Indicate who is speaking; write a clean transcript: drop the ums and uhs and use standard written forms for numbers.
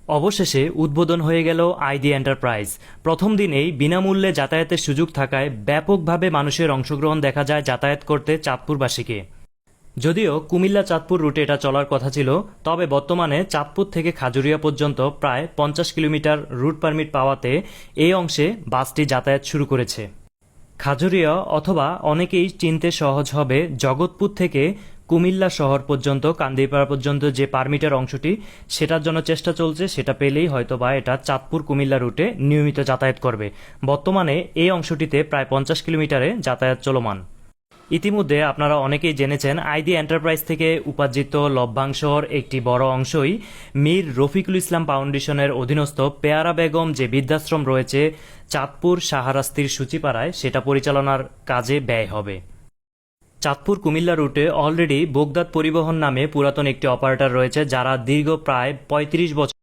Speaker 1: অবশেষে উদ্বোধন হয়ে গেল আইডি এন্টারপ্রাইজ। প্রথম দিনেই বিনামূল্যে যাতায়াতের সুযোগ থাকায় ব্যাপকভাবে মানুষের অংশগ্রহণ দেখা যায় যাতায়াত করতে চাঁদপুরবাসীকে। যদিও কুমিল্লা চাঁদপুর রুটে এটা চলার কথা ছিল, তবে বর্তমানে চাঁদপুর থেকে খাজুরিয়া পর্যন্ত প্রায় 50 কিলোমিটার রুট পারমিট পাওয়াতে এই অংশে বাসটি যাতায়াত শুরু করেছে। খাজুরিয়া অথবা অনেকেই চিনতে সহজ হবে জগৎপুর থেকে কুমিল্লা শহর পর্যন্ত কান্দিপাড়া পর্যন্ত যে পারমিটের অংশটি, সেটার জন্য চেষ্টা চলছে। সেটা পেলেই হয়তোবা এটা চাঁদপুর কুমিল্লা রুটে নিয়মিত যাতায়াত করবে। বর্তমানে এই অংশটিতে প্রায় 50 কিলোমিটারে যাতায়াত চলমান। ইতিমধ্যে আপনারা অনেকেই জেনেছেন আইডি এন্টারপ্রাইজ থেকে উপার্জিত লভ্যাংশর একটি বড় অংশই মীর রফিকুল ইসলাম ফাউন্ডেশনের অধীনস্থ পেয়ারা বেগম যে বৃদ্ধাশ্রম রয়েছে চাঁদপুর শাহরাস্তির সূচিপাড়ায়, সেটা পরিচালনার কাজে ব্যয় হবে। চাঁদপুর কুমিল্লা রুটে অলরেডি বোগদাদ পরিবহন নামে পুরাতন একটি অপারেটর রয়েছে, যারা দীর্ঘ প্রায় 35 বছর